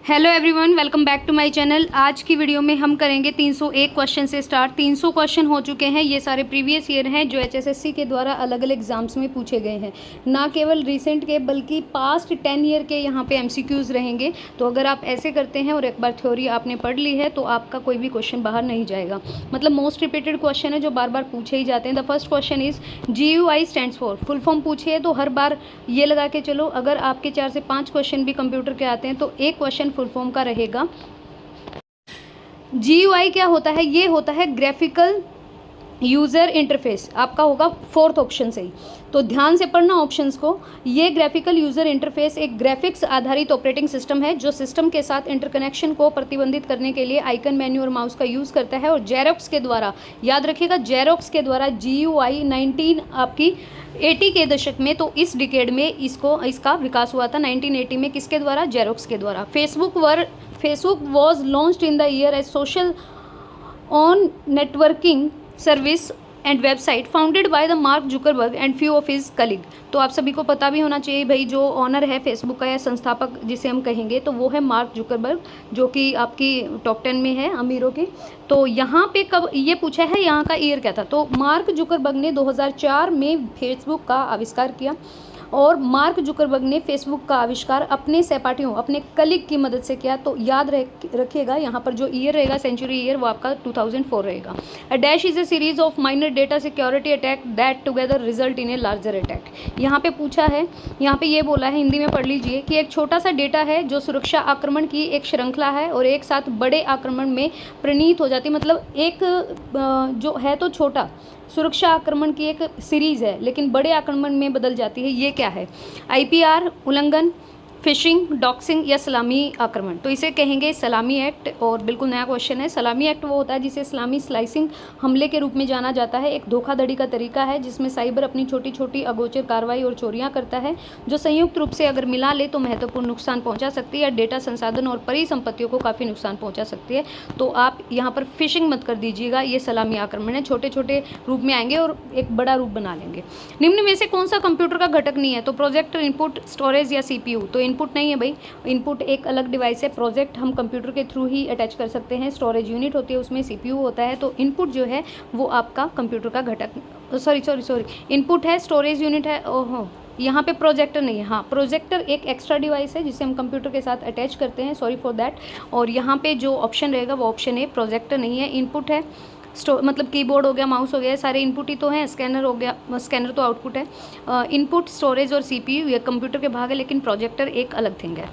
Hello everyone, welcome back to my channel. आज की video में हम करेंगे 301 क्वेश्चन से स्टार्ट। 300 क्वेश्चन हो चुके हैं। ये सारे प्रीवियस ईयर हैं जो एचएसएससी के द्वारा अलग अलग एग्जाम्स में पूछे गए हैं, ना केवल रिसेंट के बल्कि पास्ट 10 ईयर के यहाँ पे एमसीक्यूज़ रहेंगे। तो अगर आप ऐसे करते हैं और एक बार थ्योरी आपने पढ़ ली है तो आपका कोई भी क्वेश्चन बाहर नहीं जाएगा। मतलब मोस्ट रिपीटेड क्वेश्चन है जो बार बार पूछे ही जाते हैं। The first question is GUI stands for, full form पूछिए तो हर बार ये लगा के चलो, अगर आपके 4 से 5 क्वेश्चन भी कंप्यूटर के आते हैं तो एक क्वेश्चन फुल फॉर्म का रहेगा। GUI क्या होता है? ये होता है ग्राफिकल यूज़र इंटरफेस। आपका होगा फोर्थ ऑप्शन से ही, तो ध्यान से पढ़ना ऑप्शंस को। ये ग्राफिकल यूज़र इंटरफेस एक ग्राफिक्स आधारित ऑपरेटिंग सिस्टम है जो सिस्टम के साथ इंटरकनेक्शन को प्रतिबंधित करने के लिए आइकन मेन्यू और माउस का यूज़ करता है। और जेरोक्स के द्वारा, याद रखिएगा, जेरोक्स के द्वारा GUI 19 आपकी 80 के दशक में, तो इस डिकेड में इसका विकास हुआ था 1980 में। किसके द्वारा? जेरोक्स के द्वारा। Facebook was launched in the year as social on networking service and website founded by the Mark Zuckerberg and few of his colleague. तो आप सभी को पता भी होना चाहिए भाई, जो ऑनर है फेसबुक का या संस्थापक जिसे हम कहेंगे तो वो है मार्क जुकरबर्ग, जो कि आपकी टॉप 10 में है अमीरों की। तो यहाँ पे कब ये पूछा है, यहाँ का ईयर क्या था? तो मार्क जुकरबर्ग ने 2004 में फेसबुक का आविष्कार किया। और मार्क जुकरबर्ग ने फेसबुक का आविष्कार अपने सहपाठियों, अपने कलीग की मदद से किया। तो याद रखिएगा, यहाँ पर जो ईयर रहेगा, सेंचुरी ईयर, वो आपका 2004 रहेगा। A dash is a series of minor data security attack that together result in a larger attack. यहाँ पे पूछा है, यहाँ पे ये बोला है, हिंदी में पढ़ लीजिए, कि एक छोटा सा डेटा है जो सुरक्षा आक्रमण की एक श्रृंखला है और एक साथ बड़े आक्रमण में परिणत हो जाती है। मतलब एक जो है तो छोटा, सुरक्षा आक्रमण की एक सीरीज़ है लेकिन बड़े आक्रमण में बदल जाती है। ये क्या है? IPR उल्लंघन, फिशिंग, डॉक्सिंग या सलामी आक्रमण। तो इसे कहेंगे सलामी एक्ट। और बिल्कुल नया क्वेश्चन है। सलामी एक्ट वो होता है जिसे इस्लामी स्लाइसिंग हमले के रूप में जाना जाता है। एक धोखाधड़ी का तरीका है जिसमें साइबर अपनी छोटी छोटी अगोचर कार्रवाई और चोरियां करता है जो संयुक्त रूप से अगर मिला ले तो महत्वपूर्ण नुकसान पहुंचा सकती है या डेटा संसाधन और परिसंपत्तियों को काफ़ी नुकसान पहुंचा सकती है। तो आप यहाँ पर फिशिंग मत कर दीजिएगा, ये सलामी आक्रमण है। छोटे छोटे रूप में आएंगे और एक बड़ा रूप बना लेंगे। निम्न में से कौन सा कंप्यूटर का घटक नहीं है? तो प्रोजेक्टर, इनपुट, स्टोरेज या CPU। तो इनपुट नहीं है भाई, इनपुट एक अलग डिवाइस है। प्रोजेक्ट हम कंप्यूटर के थ्रू ही अटैच कर सकते हैं। स्टोरेज यूनिट होती है, उसमें CPU होता है। तो इनपुट जो है वो आपका कंप्यूटर का घटक, सॉरी, इनपुट है, स्टोरेज यूनिट है। ओहो, यहाँ पे प्रोजेक्टर नहीं है। हाँ, प्रोजेक्टर एक एक्स्ट्रा डिवाइस है जिसे हम कंप्यूटर के साथ अटैच करते हैं, सॉरी फॉर दैट। और यहाँ पे जो ऑप्शन रहेगा वो ऑप्शन है, प्रोजेक्टर नहीं है। इनपुट है, मतलब कीबोर्ड हो गया, माउस हो गया, सारे इनपुट ही तो हैं। स्कैनर हो गया, स्कैनर तो आउटपुट है। इनपुट, स्टोरेज और CPU ये कंप्यूटर के भाग है, लेकिन प्रोजेक्टर एक अलग थिंग है।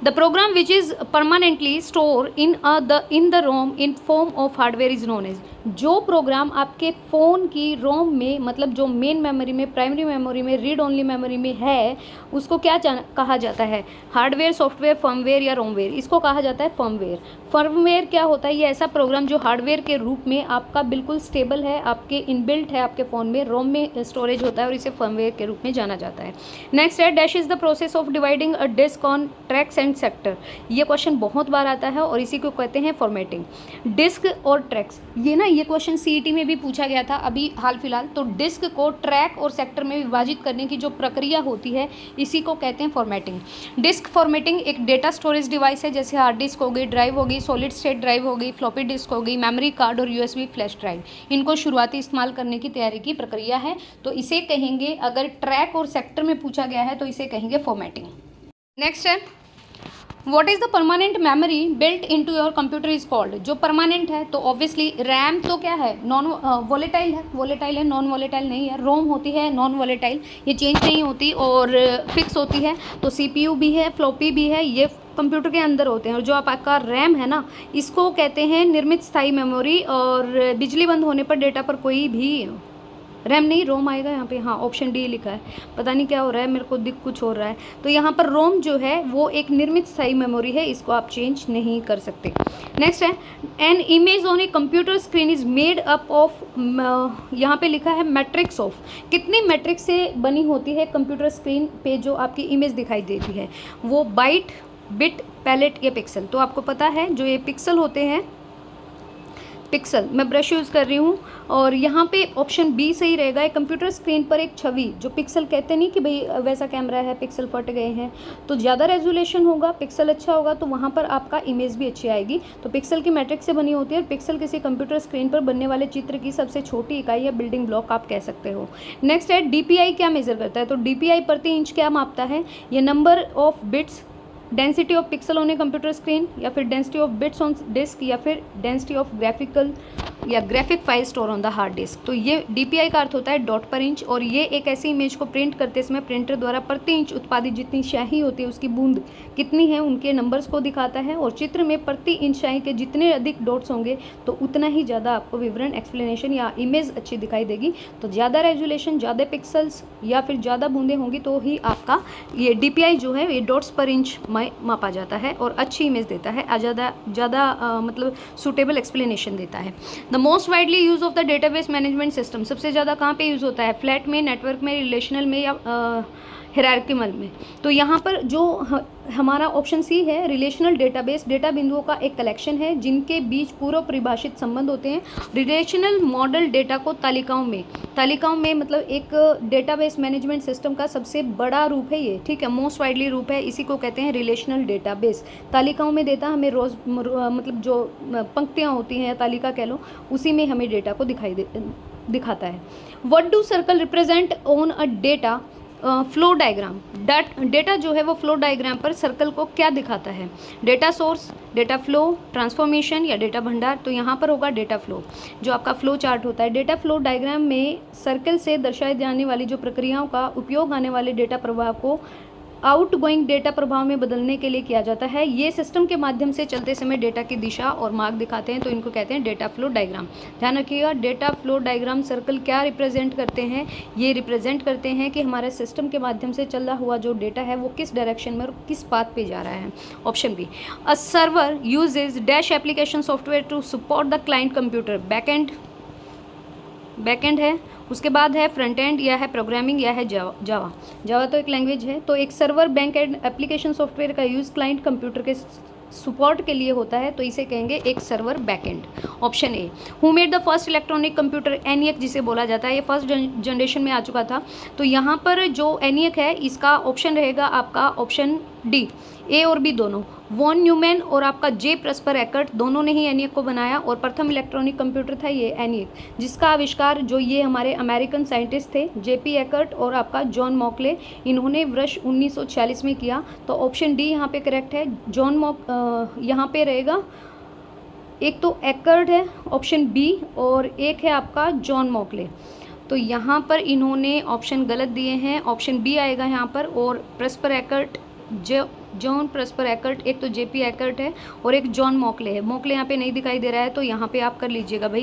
The program which is permanently store in the ROM in form of hardware is known as. जो प्रोग्राम आपके फ़ोन की रोम में, मतलब जो मेन मेमोरी में, प्राइमरी मेमोरी में, रीड ओनली मेमोरी में है, उसको क्या कहा जाता है? हार्डवेयर, सॉफ्टवेयर, फर्मवेयर या रोमवेयर। इसको कहा जाता है फर्मवेयर। फर्मवेयर क्या होता है? ये ऐसा प्रोग्राम जो हार्डवेयर के रूप में आपका बिल्कुल स्टेबल है, आपके इनबिल्ट है आपके फ़ोन में, रोम में स्टोरेज होता है और इसे फर्मवेयर के रूप में जाना जाता है। नेक्स्ट है, dash is the process of dividing a disk on tracks and sector. ये क्वेश्चन बहुत बार आता है और इसी को कहते हैं फॉर्मेटिंग। डिस्क और ट्रैक्स, ये ना, ये क्वेश्चन CET में भी पूछा गया था अभी हाल फिलहाल। तो डिस्क को ट्रैक और सेक्टर में विभाजित करने की जो प्रक्रिया होती है, इसी को कहते हैं फॉर्मेटिंग। डिस्क फॉर्मेटिंग एक डेटा स्टोरेज डिवाइस है, जैसे हार्ड डिस्क हो गई, ड्राइव हो गई, सॉलिड स्टेट ड्राइव हो गई, फ्लॉपी डिस्क हो गई, मेमोरी कार्ड और USB फ्लैश ड्राइव। इनको शुरुआती इस्तेमाल करने की तैयारी की प्रक्रिया है। तो इसे कहेंगे, अगर ट्रैक और सेक्टर में पूछा गया है तो इसे कहेंगे फॉर्मेटिंग। नेक्स्ट है, what is the permanent memory built in to your computer is called. जो परमानेंट है तो ऑब्वियसली रैम तो क्या है? नॉन वोलेटाइल है, वोलेटाइल है, नॉन वोलेटाइल नहीं है। रोम होती है नॉन वोलेटाइल, ये चेंज नहीं होती और फिक्स होती है। तो CPU भी है, फ्लॉपी भी है, ये कंप्यूटर के अंदर होते हैं। और जो आपका रैम है ना, इसको कहते हैं निर्मित स्थायी मेमोरी। और बिजली बंद होने पर डेटा पर कोई भी, रैम नहीं, रोम आएगा यहाँ पे। हाँ, ऑप्शन D लिखा है, पता नहीं क्या हो रहा है, मेरे को दिख कुछ हो रहा है। तो यहाँ पर रोम जो है वो एक निर्मित स्थायी मेमोरी है, इसको आप चेंज नहीं कर सकते। नेक्स्ट है, an image on a computer screen is made up of, यहाँ पे लिखा है मैट्रिक्स ऑफ। कितनी मैट्रिक्स से बनी होती है कंप्यूटर स्क्रीन पे जो आपकी इमेज दिखाई देती है? वो बाइट, बिट, पैलेट या पिक्सल। तो आपको पता है जो ये पिक्सल होते हैं, पिक्सल, मैं ब्रश यूज़ कर रही हूँ और यहाँ पे ऑप्शन बी सही रहेगा। एक कंप्यूटर स्क्रीन पर एक छवि, जो पिक्सल कहते नहीं कि भाई वैसा कैमरा है, पिक्सल फट गए हैं, तो ज़्यादा रेजोल्यूशन होगा, पिक्सल अच्छा होगा तो वहाँ पर आपका इमेज भी अच्छी आएगी। तो पिक्सल की मैट्रिक्स से बनी होती है। पिक्सल किसी कंप्यूटर स्क्रीन पर बनने वाले चित्र की सबसे छोटी इकाई या बिल्डिंग ब्लॉक आप कह सकते हो। नेक्स्ट है DPI क्या मेजर करता है, तो DPI प्रति इंच क्या मापता है, ये number of bits, density of pixel on a computer screen, या फिर density of bits on disk, या फिर density of graphic file store on the hard disk. तो ये DPI का अर्थ होता है डॉट पर इंच, और ये एक ऐसी इमेज को प्रिंट करते समय प्रिंटर द्वारा प्रति इंच उत्पादित जितनी स्याही होती है उसकी बूंद कितनी है उनके नंबर्स को दिखाता है। और चित्र में प्रति इंच स्याही के जितने अधिक डॉट्स होंगे तो उतना ही ज़्यादा आपको विवरण, एक्सप्लेनेशन या इमेज अच्छी दिखाई देगी। तो ज़्यादा रेजोल्यूशन, ज़्यादा पिक्सल्स या फिर ज़्यादा बूंदें होंगी तो ही आपका ये DPI जो है ये डॉट्स पर इंच में मापा जाता है और अच्छी इमेज देता है, ज़्यादा मतलब सूटेबल एक्सप्लेनेशन देता है। The most widely use of the database management system, सबसे ज़्यादा कहाँ पे यूज़ होता है, फ्लैट में, नेटवर्क में, रिलेशनल में या हिरार्किकल में। तो यहाँ पर जो हमारा ऑप्शन सी है, रिलेशनल डेटाबेस डेटा बिंदुओं का एक कलेक्शन है जिनके बीच पूर्व परिभाषित संबंध होते हैं। रिलेशनल मॉडल डेटा को तालिकाओं में मतलब एक डेटाबेस मैनेजमेंट सिस्टम का सबसे बड़ा रूप है ये, ठीक है, मोस्ट वाइडली रूप है, इसी को कहते हैं रिलेशनल डेटाबेस। तालिकाओं में देता हमें रोज मतलब जो पंक्तियाँ होती हैं या तालिका कह लो, उसी में हमें डेटा को दिखाता है। What do circle represent on a data flow diagram, data जो है वो फ्लो डायग्राम पर सर्कल को क्या दिखाता है, data source, data flow, transformation या डेटा भंडार। तो यहाँ पर होगा डेटा फ्लो, जो आपका फ्लो चार्ट होता है। डेटा फ्लो डायग्राम में सर्कल से दर्शाई जाने वाली जो प्रक्रियाओं का उपयोग आने वाले डेटा प्रवाह को आउटगोइंग डेटा प्रभाव में बदलने के लिए किया जाता है। ये सिस्टम के माध्यम से चलते समय डेटा की दिशा और मार्ग दिखाते हैं, तो इनको कहते हैं डेटा फ्लो डायग्राम। ध्यान रखिएगा, डेटा फ्लो डायग्राम सर्कल क्या रिप्रेजेंट करते हैं, ये रिप्रेजेंट करते हैं कि हमारे सिस्टम के माध्यम से चला हुआ जो डेटा है वो किस डायरेक्शन में और किस पाथ पे जा रहा है। Option B, a server uses dash application software to support the client computer, backend है, उसके बाद है फ्रंट एंड या है प्रोग्रामिंग या है जावा तो एक लैंग्वेज है। तो एक server bank and application software का यूज़ क्लाइंट कंप्यूटर के सपोर्ट के लिए होता है, तो इसे कहेंगे एक server backend. Option A, who made the first electronic computer, ENIAC जिसे बोला जाता है, ये फर्स्ट जनरेशन में आ चुका था। तो यहाँ पर जो ENIAC है इसका ऑप्शन रहेगा आपका ऑप्शन डी, ए और बी दोनों। वॉन न्यूमैन और आपका जे प्रस्पर एकर्ट दोनों ने ही ENIAC को बनाया, और प्रथम इलेक्ट्रॉनिक कंप्यूटर था ये ENIAC, जिसका आविष्कार जो ये हमारे अमेरिकन साइंटिस्ट थे JP एकर्ट और आपका जॉन मॉकले, इन्होंने वर्ष 1946 में किया। तो ऑप्शन डी यहाँ पे करेक्ट है। यहाँ पे रहेगा, एक तो एकर्ट है ऑप्शन बी और एक है आपका जॉन मॉकले। तो यहाँ पर इन्होंने ऑप्शन गलत दिए हैं, ऑप्शन बी आएगा यहाँ पर। और प्रस्पर एकर्ट, जॉन प्रस्पर एकर्ट, एक तो JP एकर्ट है और एक जॉन मॉकले है। मॉकले यहाँ पे नहीं दिखाई दे रहा है, तो यहाँ पे आप कर लीजिएगा भाई,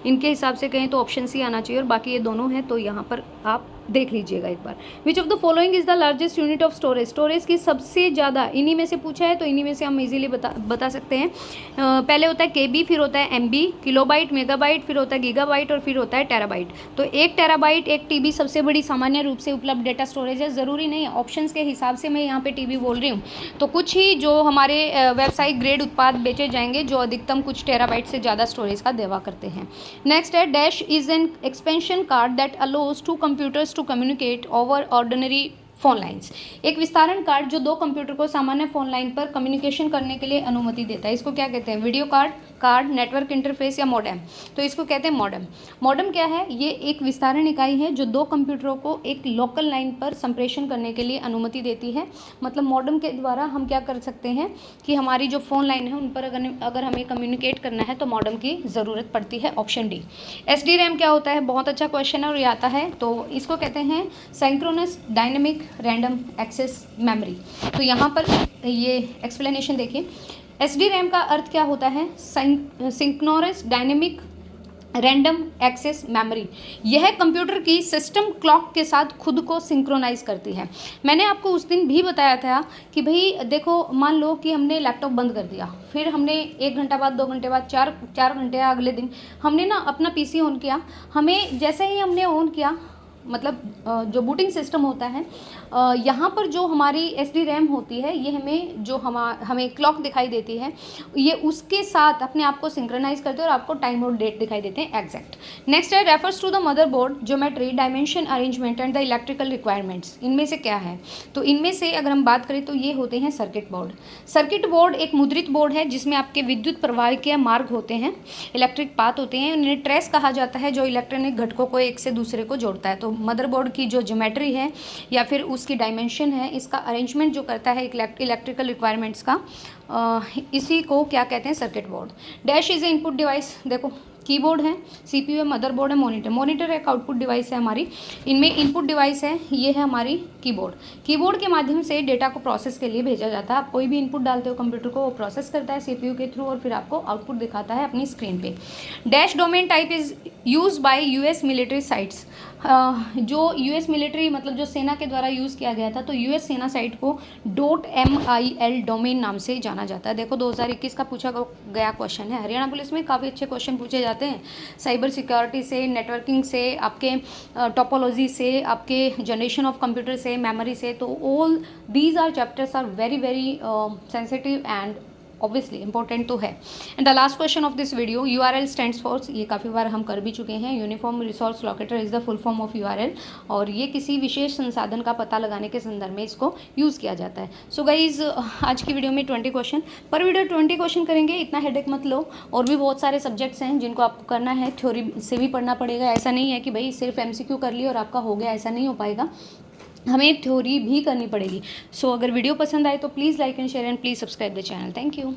इनके हिसाब से कहें तो ऑप्शन सी आना चाहिए, और बाकी ये दोनों हैं, तो यहाँ पर आप देख लीजिएगा एक बार। Which of the following is the largest unit of storage की सबसे ज़्यादा, इन्हीं में से पूछा है तो इन्हीं में से हम इजीली बता सकते हैं। पहले होता है KB, फिर होता है MB, किलोबाइट, मेगाबाइट, फिर होता है गीगाबाइट और फिर होता है टेराबाइट। तो 1 टेराबाइट 1 TB सबसे बड़ी सामान्य रूप से उपलब्ध डेटा स्टोरेज है। ज़रूरी नहीं है, ऑप्शंस के हिसाब से मैं यहाँ पे TB बोल रही हूँ। तो कुछ ही जो हमारे व्यावसायिक ग्रेड उत्पाद बेचे जाएंगे जो अधिकतम कुछ टेराबाइट से ज़्यादा स्टोरेज का दावा करते हैं। नेक्स्ट है, dash is an expansion card that allows two computers to communicate over ordinary phone lines. एक विस्तारण कार्ड जो दो कंप्यूटर को सामान्य फोन लाइन पर कम्युनिकेशन करने के लिए अनुमति देता है, इसको क्या कहते हैं, वीडियो कार्ड, नेटवर्क इंटरफेस या मॉडेम। तो इसको कहते हैं मॉडेम। मॉडेम क्या है, ये एक विस्तारण इकाई है जो दो कंप्यूटरों को एक लोकल लाइन पर संप्रेषण करने के लिए अनुमति देती है। मतलब मॉडेम के द्वारा हम क्या कर सकते हैं कि हमारी जो फ़ोन लाइन है उन पर अगर हमें कम्युनिकेट करना है तो मॉडेम की ज़रूरत पड़ती है। Option D. SDRAM क्या होता है, बहुत अच्छा क्वेश्चन है और ये आता है। तो इसको कहते हैं synchronous dynamic random access memory. तो यहाँ पर ये एक्सप्लेनेशन देखिए, SDRAM का अर्थ क्या होता है, synchronous dynamic random access memory. यह कंप्यूटर की सिस्टम क्लॉक के साथ खुद को सिंक्रोनाइज करती है। मैंने आपको उस दिन भी बताया था कि भाई देखो, मान लो कि हमने लैपटॉप बंद कर दिया, फिर हमने 1 घंटा बाद, 2 घंटे बाद, 4 घंटे अगले दिन हमने ना अपना PC ऑन किया। हमें जैसे ही हमने ऑन किया, मतलब जो बूटिंग सिस्टम होता है यहाँ पर जो हमारी SD रैम होती है ये हमें क्लॉक दिखाई देती है, ये उसके साथ अपने आप को सिंक्रोनाइज करते हैं और आपको टाइम और डेट दिखाई देते हैं एग्जैक्ट। नेक्स्ट है refers to the motherboard, geometry, dimension, arrangement and the electrical requirements. इनमें से क्या है? तो इनमें से अगर हम बात करें तो ये होते हैं सर्किट बोर्ड। सर्किट बोर्ड एक मुद्रित बोर्ड है जिसमें आपके विद्युत प्रवाह के मार्ग होते हैं, इलेक्ट्रिक पाथ होते हैं, उन्हें ट्रेस कहा जाता है जो इलेक्ट्रॉनिक घटकों को एक से दूसरे को जोड़ता है। तो मदरबोर्ड की जो ज्योमेट्री है या फिर उसकी डायमेंशन है, इसका अरेंजमेंट जो करता है इलेक्ट्रिकल रिक्वायरमेंट्स का, इसी को क्या कहते हैं? Circuit board. Dash is a input device, देखो कीबोर्ड है, CPU है, मदरबोर्ड है, मॉनिटर। मॉनिटर एक आउटपुट डिवाइस है हमारी, इनमें इनपुट डिवाइस है, ये है हमारी कीबोर्ड। कीबोर्ड के माध्यम से डेटा को प्रोसेस के लिए भेजा जाता है। आप कोई भी इनपुट डालते हो कंप्यूटर को, वो प्रोसेस करता है CPU के थ्रू और फिर आपको आउटपुट दिखाता है अपनी स्क्रीन पे। Dash domain type is use by US military sites. जो US मिलिट्री मतलब जो सेना के द्वारा यूज़ किया गया था, तो US सेना साइट को .mil डोमेन नाम से जाना जाता है। देखो 2021 का पूछा गया क्वेश्चन है, हरियाणा पुलिस में काफ़ी अच्छे क्वेश्चन पूछे जाते हैं, साइबर सिक्योरिटी से, नेटवर्किंग से, आपके टोपोलॉजी से, आपके जनरेशन ऑफ कंप्यूटर से, मेमोरी से। तो all these are chapters are very very sensitive and obviously important तो है। And the last question of this video, URL stands for, ये काफ़ी बार हम कर भी चुके हैं, uniform resource locator is the full form of URL, और ये किसी विशेष संसाधन का पता लगाने के संदर्भ में इसको यूज़ किया जाता है। सो गाइज आज की वीडियो में 20 क्वेश्चन पर वीडियो 20 क्वेश्चन करेंगे, इतना हेडेक मत लो। और भी बहुत सारे सब्जेक्ट्स हैं जिनको आपको करना है, थ्योरी से भी पढ़ना पड़ेगा। ऐसा नहीं है कि भाई सिर्फ MCQ कर लिया और आपका हो गया, ऐसा नहीं हो पाएगा, हमें थ्योरी भी करनी पड़ेगी। सो अगर वीडियो पसंद आए तो please like and share and please subscribe the channel. Thank you.